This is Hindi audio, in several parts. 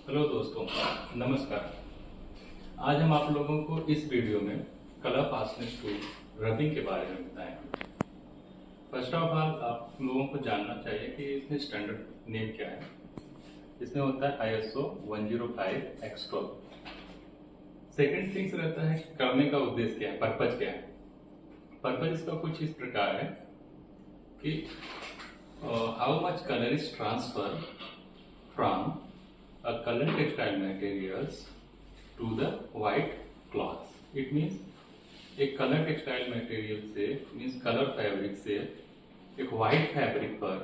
हेलो दोस्तों, नमस्कार। आज हम आप लोगों को इस वीडियो में कलर फास्टनेस टूल रबिंग के बारे में बताएंगे। फर्स्ट ऑफ ऑल आप लोगों को जानना चाहिए कि इसमें स्टैंडर्ड नेम क्या है। इसमें होता है ISO 105 एक्सट्रोल। सेकेंड थिंग्स रहता है करने का उद्देश्य क्या है, पर्पज क्या है। पर्पज इसका कुछ इस प्रकार है कि how much colour is transfer from a colored textile materials to the white cloth. It means एक कलर टेक्सटाइल मटेरियल से मीन्स कलर फैब्रिक से एक वाइट फैब्रिक पर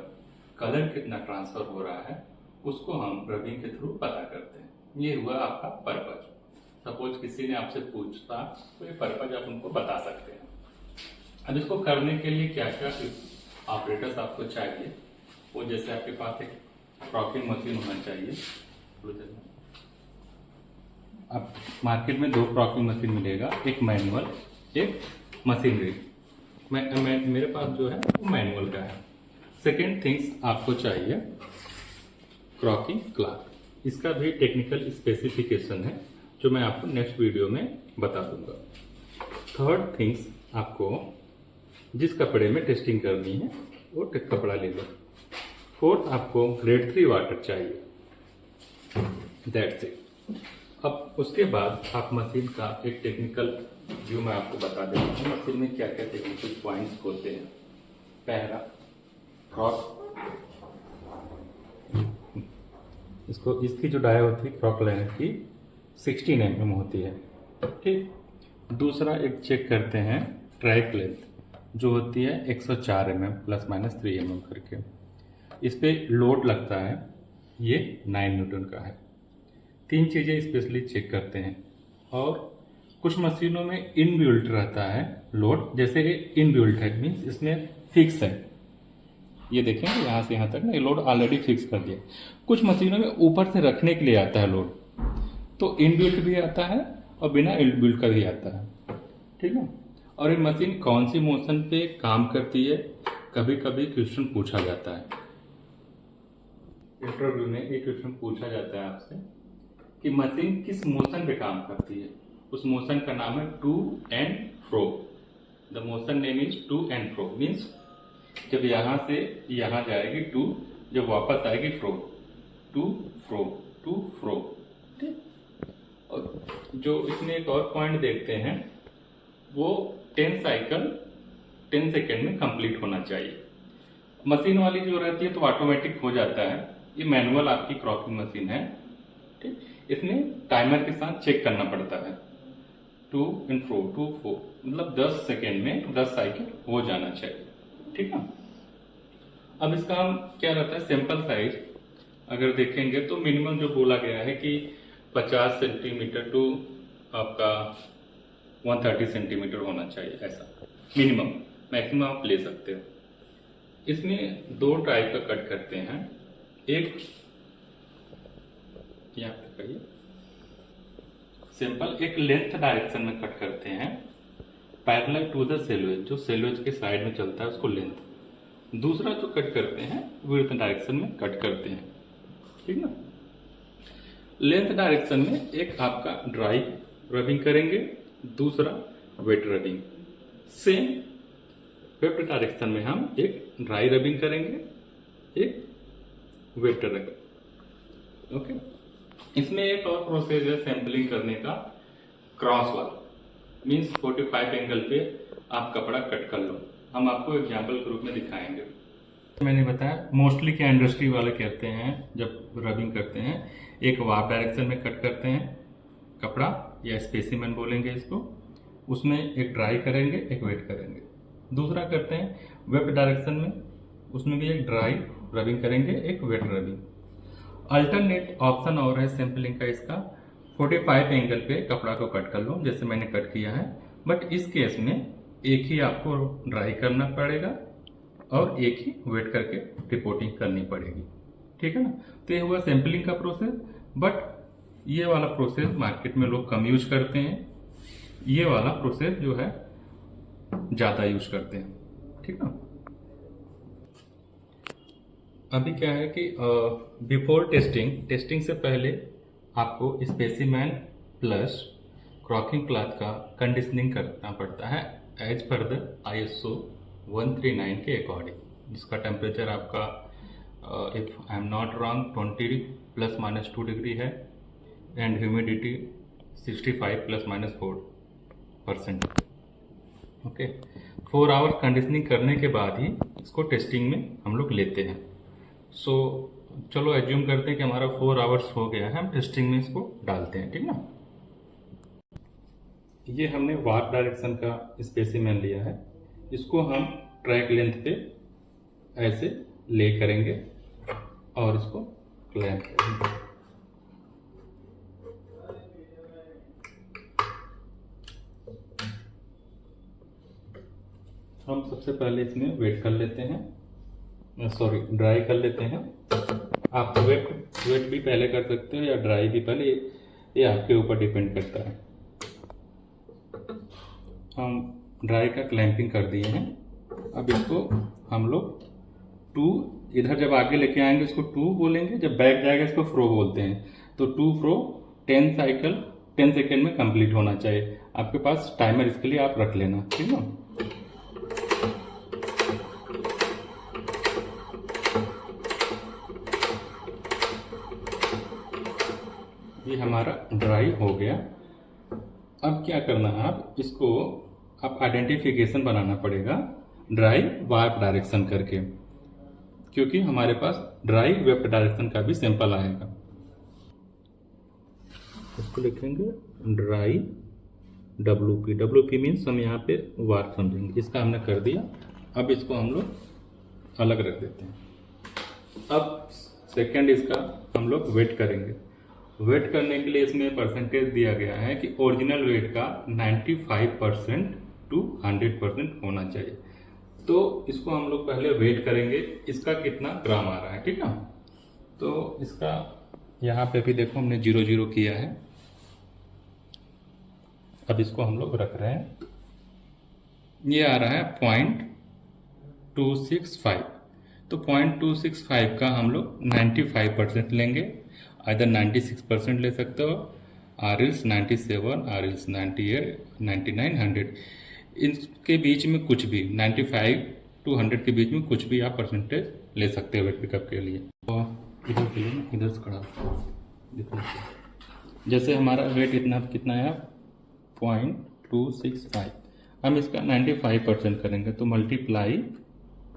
कलर कितना ट्रांसफर हो रहा है उसको हम रबिंग के थ्रू पता करते हैं। ये हुआ आपका पर्पज। सपोज किसी ने आपसे पूछता तो ये पर्पज आप उनको बता सकते हैं। अब इसको करने के लिए क्या क्या ऑपरेटर्स आपको चाहिए, वो जैसे आपके पास एक क्रॉकिंग मशीन होना चाहिए। अब मार्केट में 2 क्रॉकिंग मशीन मिलेगा, एक मैनुअल एक मशीनरी। मेरे पास जो है वो मैनुअल का है। सेकेंड थिंग्स आपको चाहिए क्रॉकिंग क्लॉथ। इसका भी टेक्निकल स्पेसिफिकेशन है जो मैं आपको नेक्स्ट वीडियो में बता दूंगा। थर्ड थिंग्स आपको जिस कपड़े में टेस्टिंग करनी है वो कपड़ा ले लो। फोर्थ आपको ग्रेड 3 वाटर चाहिए। That's it. अब उसके बाद आप मशीन का एक टेक्निकल व्यू मैं आपको बता देता हूँ मशीन में क्या क्या टेक्निकल पॉइंट्स होते हैं। पहला क्रॉक, इसकी जो डाई होती है क्रॉक लाइनर की 16 mm होती है, ठीक। दूसरा एक चेक करते हैं ट्रैक लेंथ जो होती है 104 mm ± 3 mm करके। इस पे लोड लगता है, ये 9 न्यूटन का है। 3 चीज़ें स्पेशली चेक करते हैं। और कुछ मशीनों में इनबिल्ट रहता है लोड, जैसे ये इनबिल्ट है मीन्स इसमें फिक्स है। ये देखें यहाँ से यहाँ तक ना ये लोड ऑलरेडी फिक्स कर दिया। कुछ मशीनों में ऊपर से रखने के लिए आता है लोड, तो इनबिल्ट भी आता है और बिना इनबिल्ट का भी आता है, ठीक है। और ये मशीन कौन सी मोशन पे काम करती है, कभी कभी क्वेश्चन पूछा जाता है। इंटरव्यू में एक क्वेश्चन पूछा जाता है आपसे कि मशीन किस मोशन पे काम करती है। उस मोशन का नाम है to and fro. The motion name is to and fro. Means जब यहां से यहां जाएगी टू, जब वापस आएगी फ्रो। टू फ्रो, टू फ्रो, ठीक। और जो इसमें एक और पॉइंट देखते हैं वो 10 साइकिल 10 सेकेंड में कंप्लीट होना चाहिए। मशीन वाली जो रहती है तो ऑटोमेटिक हो जाता है। ये मैनुअल आपकी क्रॉकिंग मशीन है, ठीक। इसमें टाइमर के साथ चेक करना पड़ता है। टू एंड फ्रो, टू फ्रो, मतलब 10 सेकेंड में 10 साइकिल हो जाना चाहिए, ठीक है। अब इसका हम क्या रहता है सैंपल साइज अगर देखेंगे तो मिनिमम जो बोला गया है कि 50 सेंटीमीटर टू आपका 130 सेंटीमीटर होना चाहिए, ऐसा मिनिमम। मैक्सिमम आप ले सकते हो। इसमें 2 टाइप का कट करते हैं। एक यहाँ पे कहिए सिंपल, एक लेंथ डायरेक्शन में कट करते हैं पैरेलल टू द सेलवेज, जो सेलवेज के साइड में चलता है उसको लेंथ। दूसरा जो कट करते हैं विड्थ डायरेक्शन में कट करते हैं, ठीक ना। लेंथ डायरेक्शन में एक आपका ड्राई रबिंग करेंगे, दूसरा wet rubbing. Same weft direction में हम एक ड्राई रबिंग करेंगे, एक वेट रबिंग, ओके। इसमें एक और प्रोसेस है सैंपलिंग करने का, क्रॉस वाला। मीन्स 45 एंगल पे आप कपड़ा कट कर लो। हम आपको एग्जांपल के रूप में दिखाएंगे। मैंने बताया मोस्टली क्या इंडस्ट्री वाले कहते हैं जब रबिंग करते हैं, एक वाप डायरेक्शन में कट करते हैं कपड़ा या स्पेसिमेन बोलेंगे इसको, उसमें एक ड्राई करेंगे एक वेट करेंगे। दूसरा करते हैं वेट डायरेक्शन में, उसमें भी एक ड्राई रबिंग करेंगे एक वेट रबिंग। अल्टरनेट ऑप्शन और है सैंपलिंग का इसका, 45 एंगल पे कपड़ा को कट कर लो जैसे मैंने कट किया है। बट इस केस में एक ही आपको ड्राई करना पड़ेगा और एक ही वेट करके रिपोर्टिंग करनी पड़ेगी, ठीक है ना। तो ये हुआ सैंपलिंग का प्रोसेस। बट ये वाला प्रोसेस मार्केट में लोग कम यूज करते हैं, ये वाला प्रोसेस जो है ज्यादा यूज करते हैं, ठीक ना। अभी क्या है कि बिफोर टेस्टिंग से पहले आपको स्पेसिमेन प्लस क्रॉकिंग क्लॉथ का कंडीशनिंग करना पड़ता है एज पर द ISO 139 के अकॉर्डिंग, जिसका टेम्परेचर आपका if I am not wrong 20 ± 2 degree है and humidity 65 ±4%। Okay, 4 hours conditioning करने के बाद ही इसको टेस्टिंग में हम लोग लेते हैं। सो चलो एज्यूम करते हैं कि हमारा 4 आवर्स हो गया है, हम टेस्टिंग में इसको डालते हैं, ठीक ना। ये हमने वार्प डायरेक्शन का स्पेसिमेन लिया है, इसको हम ट्रैक लेंथ पे ऐसे ले करेंगे और इसको क्लैंप करेंगे। हम सबसे पहले इसमें वेट कर लेते हैं, सॉरी ड्राई कर लेते हैं। आप वेट भी पहले कर सकते हो या ड्राई भी पहले, ये आपके ऊपर डिपेंड करता है। हम ड्राई का क्लैंपिंग कर दिए हैं। अब इसको हम लोग 2 इधर जब आगे लेके आएंगे इसको 2 बोलेंगे, जब बैक जाएगा इसको फ्रो बोलते हैं। तो 2 फ्रो 10 साइकिल 10 सेकेंड में कंप्लीट होना चाहिए। आपके पास टाइमर इसके लिए आप रख लेना, ठीक है। ये हमारा ड्राई हो गया। अब क्या करना है, आप आइडेंटिफिकेशन बनाना पड़ेगा ड्राई वार्प डायरेक्शन करके, क्योंकि हमारे पास ड्राई वेप्ट डायरेक्शन का भी सैंपल आएगा। इसको लिखेंगे ड्राई WP मीन्स हम यहाँ पे वार्प समझेंगे। इसका हमने कर दिया। अब इसको हम लोग अलग रख देते हैं। अब सेकेंड इसका हम लोग वेट करेंगे। वेट करने के लिए इसमें परसेंटेज दिया गया है कि ओरिजिनल वेट का 95% to 100% होना चाहिए। तो इसको हम लोग पहले वेट करेंगे, इसका कितना ग्राम आ रहा है, ठीक है। तो इसका यहाँ पे भी देखो हमने 0 किया है। अब इसको हम लोग रख रहे हैं, ये आ रहा है 0.265। तो 0.265 का हम लोग 95% लेंगे, इधर 96% ले सकते हो, RLs 97, RLs 98, 99, 100, इनके बीच में कुछ भी 95 to 100 के बीच में कुछ भी आप परसेंटेज ले सकते हो वेट पिकअप के लिए। तो इधर के लिए इधर से खड़ा देखो, जैसे हमारा वेट कितना है 0.265, हम इसका 95% करेंगे तो मल्टीप्लाई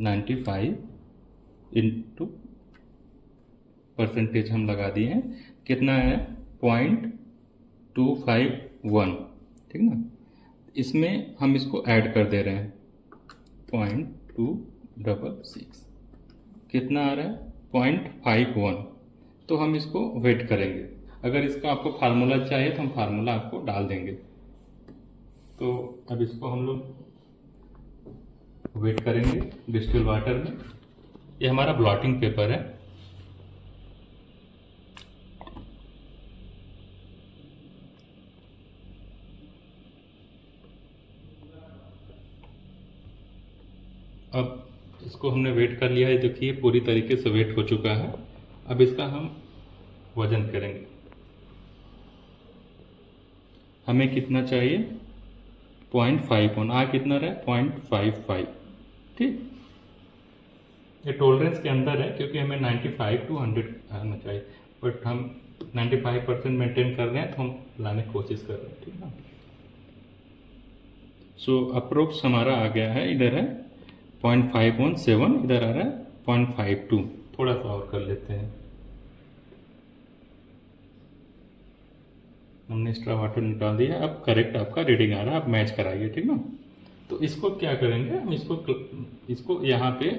95 इंटू परसेंटेज हम लगा दिए हैं, कितना है 0.251, ठीक ना। इसमें हम इसको ऐड कर दे रहे हैं 0.266, कितना आ रहा है 0.51। तो हम इसको वेट करेंगे। अगर इसका आपको फार्मूला चाहिए तो हम फार्मूला आपको डाल देंगे। तो अब इसको हम लोग वेट करेंगे डिस्टिल वाटर में। ये हमारा ब्लॉटिंग पेपर है। अब इसको हमने वेट कर लिया है, देखिए पूरी तरीके से वेट हो चुका है। अब इसका हम वजन करेंगे। हमें कितना चाहिए 0.51, आ कितना रहा है 0.55, ठीक। ये टॉलरेंस के अंदर है क्योंकि हमें 95 to 100 आना चाहिए, बट हम 95% मेंटेन कर रहे हैं तो हम लाने की कोशिश कर रहे हैं, ठीक है। सो अप्रोक्स हमारा आ गया है, इधर है 0.517, इधर आ रहा है 0.52। थोड़ा सा और कर लेते हैं, हमने एक्स्ट्रा वाटर निकाल दिया। अब करेक्ट आपका रीडिंग आ रहा है, आप मैच कराइए, ठीक ना। तो इसको क्या करेंगे हम, इसको यहाँ पे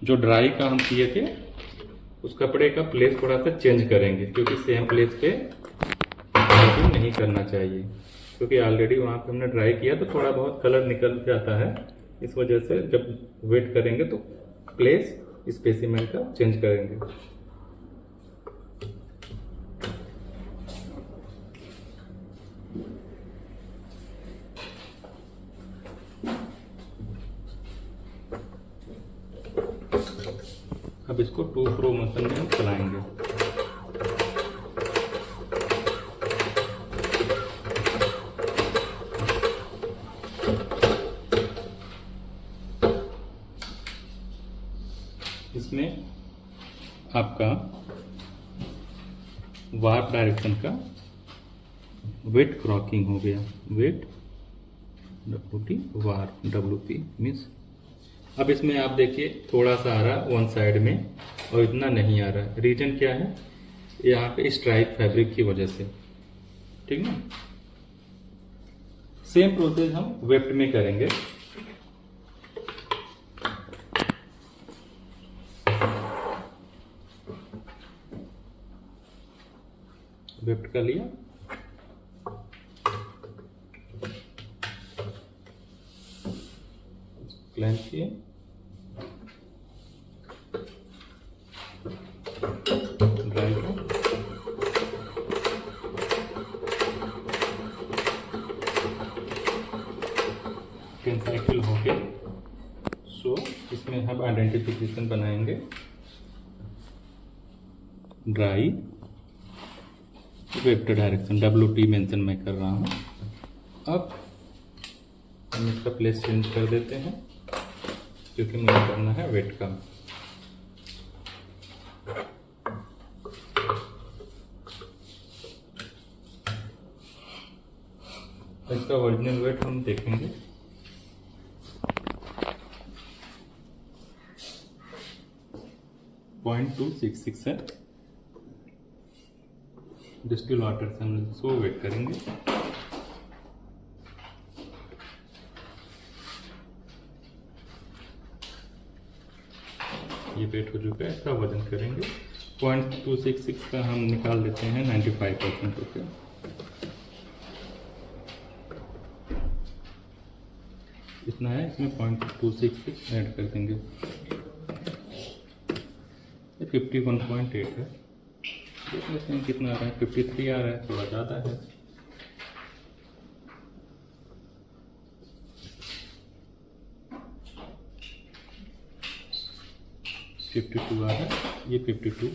जो ड्राई का हम किए थे उस कपड़े का प्लेस थोड़ा सा चेंज करेंगे, क्योंकि सेम प्लेस पे नहीं करना चाहिए, क्योंकि ऑलरेडी वहाँ पे हमने ड्राई किया तो थोड़ा बहुत कलर निकल जाता है। इस वजह से जब वेट करेंगे तो प्लेस स्पेसिमेन का चेंज करेंगे। अब इसको 2 फ्रो मशीन में हम चलाएंगे। आपका वार्प डायरेक्शन का वेट क्रॉकिंग हो गया। Weft WT warp WP means अब इसमें आप देखिए थोड़ा सा आ रहा है वन साइड में और इतना नहीं आ रहा है। रीजन क्या है? यहाँ पे स्ट्राइप फैब्रिक की वजह से, ठीक ना। सेम प्रोसेस हम वेफ्ट में करेंगे। वेफ्ट कर लिया, क्लैंप किए, ड्राई को टेन साइकिल हो गया। सो इसमें हम आइडेंटिफिकेशन बनाएंगे। Dry weft direction WT mention मैं कर रहा हूँ। अब हम इसका प्लेस चेंज कर देते हैं क्योंकि मुझे करना है वेट कम। इसका ओरिजिनल वेट हम देखेंगे। .266 है। डिस्टिल वाटर से हम इसको वेट करेंगे। ये वेट हो चुका है, इसका वजन करेंगे। 0.266 का हम निकाल देते हैं 95% ओके। इतना है, इसमें 0.266 ऐड कर देंगे। ये 51.8 है। देख लेते हैं कितना आ रहा है। 53 आ रहा है, थोड़ा ज़्यादा है। $52 आ रहा है। ये 52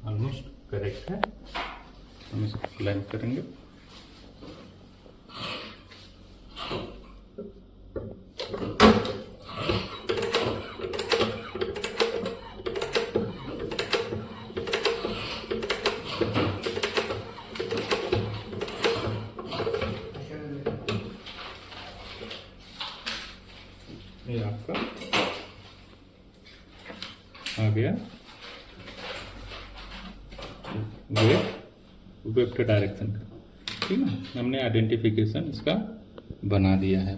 ऑलमोस्ट करेक्ट है। हम इसको क्लैंप करेंगे। ये आपका आ गया वेफ्ट डायरेक्शन का, ठीक है। हमने आइडेंटिफिकेशन इसका बना दिया है।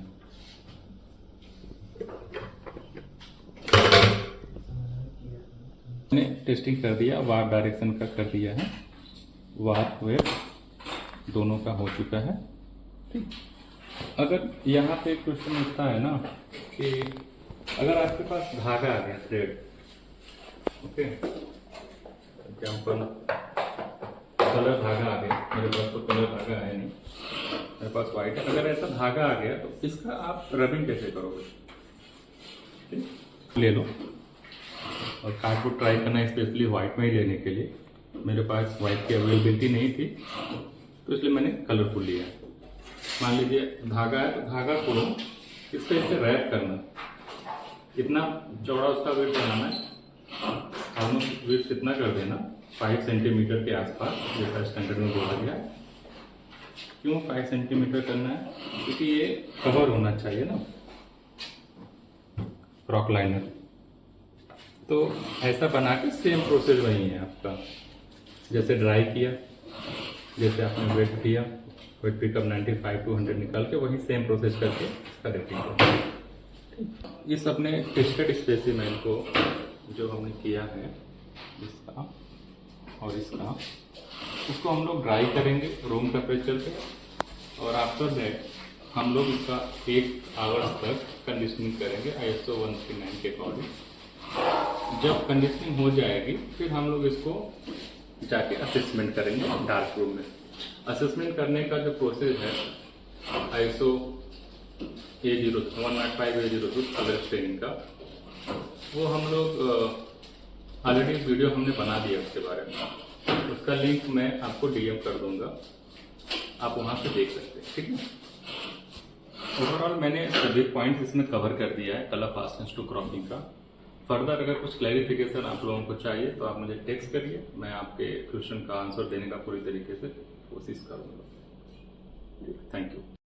हमने टेस्टिंग कर दिया, वार्प डायरेक्शन का कर दिया है। वार्प वेफ्ट दोनों का हो चुका है, ठीक। अगर यहाँ पे क्वेश्चन उठता है ना कि अगर आपके पास धागा आ गया, थ्रेड, ओके, एग्जाम्पल कलर धागा आ गया। मेरे पास तो कलर धागा है नहीं, मेरे पास व्हाइट है। अगर ऐसा धागा आ गया तो इसका आप रबिंग कैसे करोगे? ठीक, ले लो। और कार्ड को ट्राई करना है स्पेशली व्हाइट में ही लेने के लिए। मेरे पास व्हाइट की अवेलेबिलिटी नहीं थी तो इसलिए मैंने कलरफुल लिया। मान लीजिए धागा है तो धागा को इस तरह से रैप करना, इतना चौड़ा उसका वेट बनाना है। ऑलमोस्ट वेट इतना कर देना 5 सेंटीमीटर के आसपास, जैसा स्टैंडर्ड में बोला गया। क्यों 5 सेंटीमीटर करना है? क्योंकि ये कवर होना चाहिए ना फ्रॉक लाइनर। तो ऐसा बना के सेम प्रोसेस वही है आपका। जैसे ड्राई किया, जैसे आपने वेट किया, वेट पिकअप 95 to 100 निकाल के वही सेम प्रोसेस करके इसका रेटिंग करें। इस अपने टेस्टेड स्पेसिमेन को जो हमने किया है, इसका और इसका, उसको हम लोग ड्राई करेंगे रूम टेम्परेचर पे। और आफ्टर दैट हम लोग इसका 1 आवर्स तक कंडीशनिंग करेंगे ISO 139 के अकॉर्डिंग। जब कंडीशनिंग हो जाएगी फिर हम लोग इसको जाके असेसमेंट करेंगे डार्क रूम में। असेसमेंट करने का जो प्रोसेस है ISO 105A02 कलर स्टेनिंग का, वो हम लोग ऑलरेडी वीडियो हमने बना दिया उसके बारे में। उसका लिंक मैं आपको DM कर दूंगा, आप वहाँ से देख सकते हैं, ठीक है। ओवरऑल मैंने सभी पॉइंट्स इसमें कवर कर दिया है कलर फास्टनेस टू क्रॉपिंग का। फर्दर अगर कुछ क्लैरिफिकेशन आप लोगों को चाहिए तो आप मुझे टेक्स्ट करिए, मैं आपके क्वेश्चन का आंसर देने का पूरी तरीके से कोशिश करूंगा। Thank you.